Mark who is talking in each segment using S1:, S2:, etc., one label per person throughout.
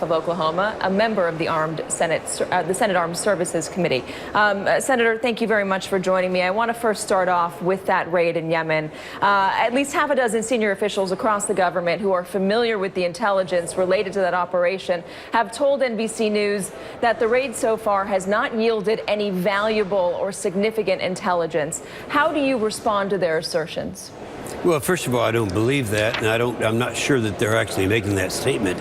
S1: of Oklahoma, a member of the Senate Armed Services Committee. Senator, thank you very much for joining me. I want to first start off with that raid in Yemen. At least half a dozen senior officials across the government who are familiar with the intelligence related to that operation have told NBC News that the raid so far has not yielded any valuable or significant intelligence. How do you respond to their assertions?
S2: Well, first of all, I don't believe that, and I'm not sure that they're actually making that statement.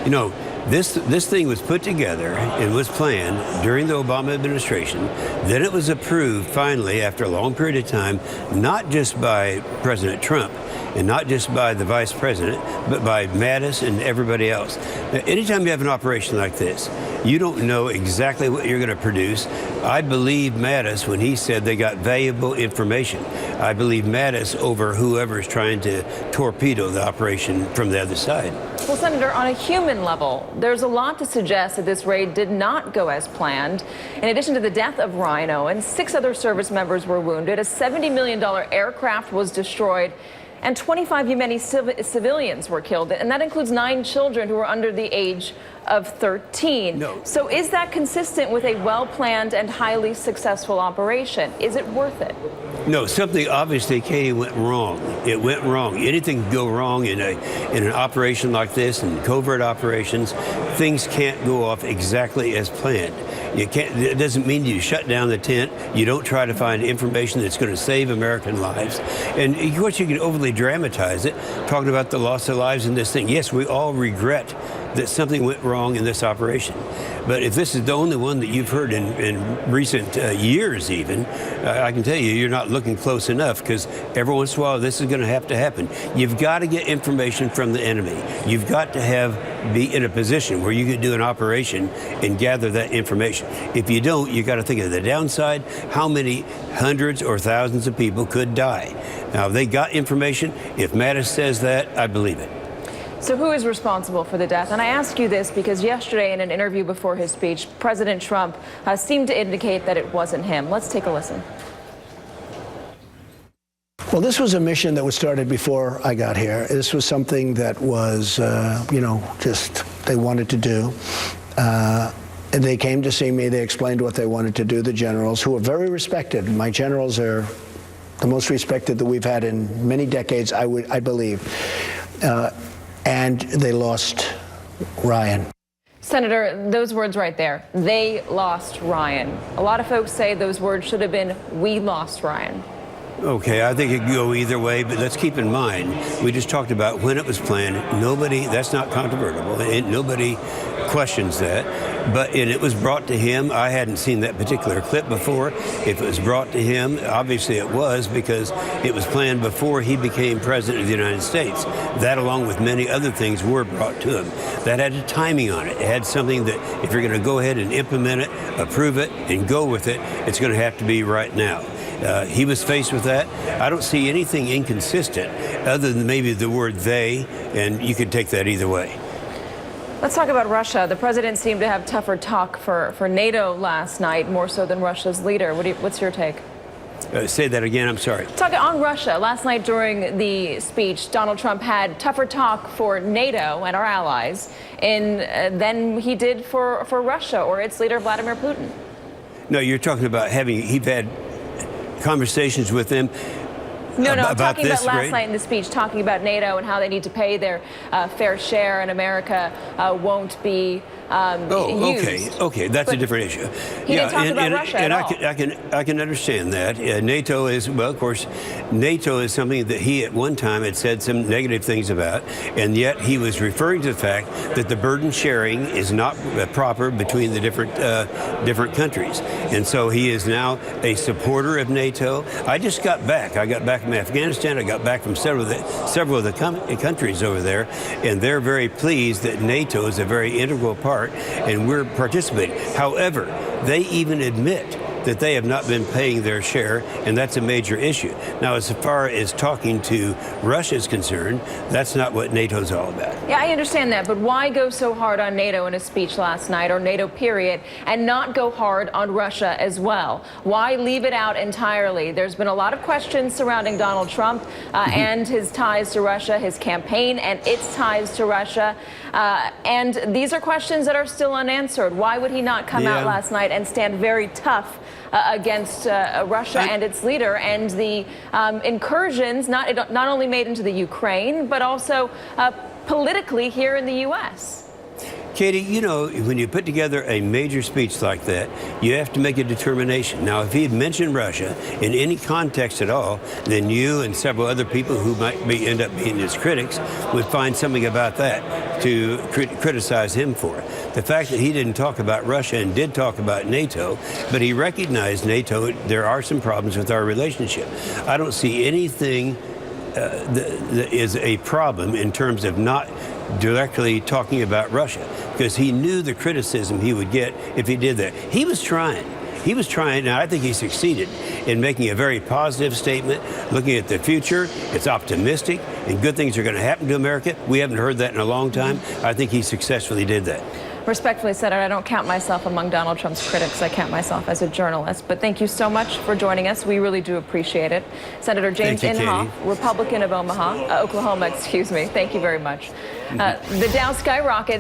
S2: You know, this thing was put together and was planned during the Obama administration. Then it was approved finally after a long period of time, not just by President Trump and not just by the vice president, but by Mattis and everybody else. Now, anytime you have an operation like this, you don't know exactly what you're going to produce. I believe Mattis when he said they got valuable information. I believe Mattis over whoever is trying to torpedo the operation from the other side.
S1: Well, Senator, on a human level, there's a lot to suggest that this raid did not go as planned. In addition to the death of Ryan Owens, 6 other service members were wounded, a $70 million aircraft was destroyed, and 25 Yemeni civilians were killed, and that includes 9 children who were under the age of 13.
S2: No.
S1: So is that consistent with a well-planned and highly successful operation? Is it worth it?
S2: No, something obviously, Katy, went wrong. It went wrong. Anything can go wrong in an operation like this, in covert operations. Things can't go off exactly as planned. You can't. It doesn't mean you shut down the tent. You don't try to find information that's going to save American lives. And of course, you can overly dramatize it, talking about the loss of lives in this thing. Yes, we all regret that something went wrong in this operation. But if this is the only one that you've heard in recent years even, I can tell you, you're not looking close enough, because every once in a while this is going to happen. You've got to get information from the enemy. You've got to be in a position where you can do an operation and gather that information. If you don't, you got to think of the downside. How many hundreds or thousands of people could die? Now, if they got information, if Mattis says that, I believe it.
S1: So who is responsible for the death? And I ask you this because yesterday in an interview before his speech, President Trump seemed to indicate that it wasn't him. Let's take a listen.
S3: Well, this was a mission that was started before I got here. This was something that was, just they wanted to do. And they came to see me. They explained what they wanted to do, the generals, who are very respected. My generals are the most respected that we've had in many decades, I believe. And they lost Ryan.
S1: Senator, those words right there, they lost Ryan. A lot of folks say those words should have been, we lost Ryan.
S2: Okay, I think it could go either way, but let's keep in mind, we just talked about when it was planned. That's not controvertible, and nobody questions that. But it was brought to him. I hadn't seen that particular clip before. If it was brought to him, obviously it was, because it was planned before he became president of the United States. That, along with many other things, were brought to him. That had a timing on it. It had something that if you're going to go ahead and implement it, approve it, and go with it, it's going to have to be right now. He was faced with that. I don't see anything inconsistent other than maybe the word they, and you could take that either way.
S1: Let's talk about Russia. The president seemed to have tougher talk for NATO last night, more so than Russia's leader. What's your take?
S2: Say that again, I'm sorry.
S1: Talking on Russia, last night during the speech, Donald Trump had tougher talk for NATO and our allies than he did for Russia or its leader, Vladimir Putin.
S2: No, you're talking about he'd had conversations with them.
S1: No, I'm
S2: about
S1: talking about last
S2: raid?
S1: night in the speech, talking about NATO and how they need to pay their fair share, and America won't be used.
S2: Okay, that's a different issue.
S1: He didn't talk about Russia at all.
S2: I can understand that. NATO is, well, of course, NATO is something that he at one time had said some negative things about, and yet he was referring to the fact that the burden sharing is not proper between the different countries, and so he is now a supporter of NATO. I just got back. I got back from Afghanistan. I got back from several of the countries over there, and they're very pleased that NATO is a very integral part, and we're participating. However, they even admit that they have not been paying their share, and that's a major issue. Now, as far as talking to Russia is concerned, that's not what NATO's all about.
S1: Yeah, I understand that, but why go so hard on NATO in a speech last night, or NATO period, and not go hard on Russia as well? Why leave it out entirely? There's been a lot of questions surrounding Donald Trump and his ties to Russia, his campaign and its ties to Russia. And these are questions that are still unanswered. Why would he not come out last night and stand very tough against Russia and its leader, and the incursions not only made into the Ukraine, but also politically here in the U.S.?
S2: Katy, you know, when you put together a major speech like that, you have to make a determination. Now, if he had mentioned Russia in any context at all, then you and several other people who might end up being his critics would find something about that to criticize him for. The fact that he didn't talk about Russia and did talk about NATO, but he recognized NATO, there are some problems with our relationship. I don't see anything that is a problem in terms of not directly talking about Russia, because he knew the criticism he would get if he did that. He was trying, and I think he succeeded in making a very positive statement, looking at the future. It's optimistic, and good things are going to happen to America. We haven't heard that in a long time. I think he successfully did that.
S1: Respectfully, Senator, I don't count myself among Donald Trump's critics. I count myself as a journalist. But thank you so much for joining us. We really do appreciate it. Senator James Inhofe, Republican of Oklahoma, excuse me. Thank you very much. The Dow skyrockets.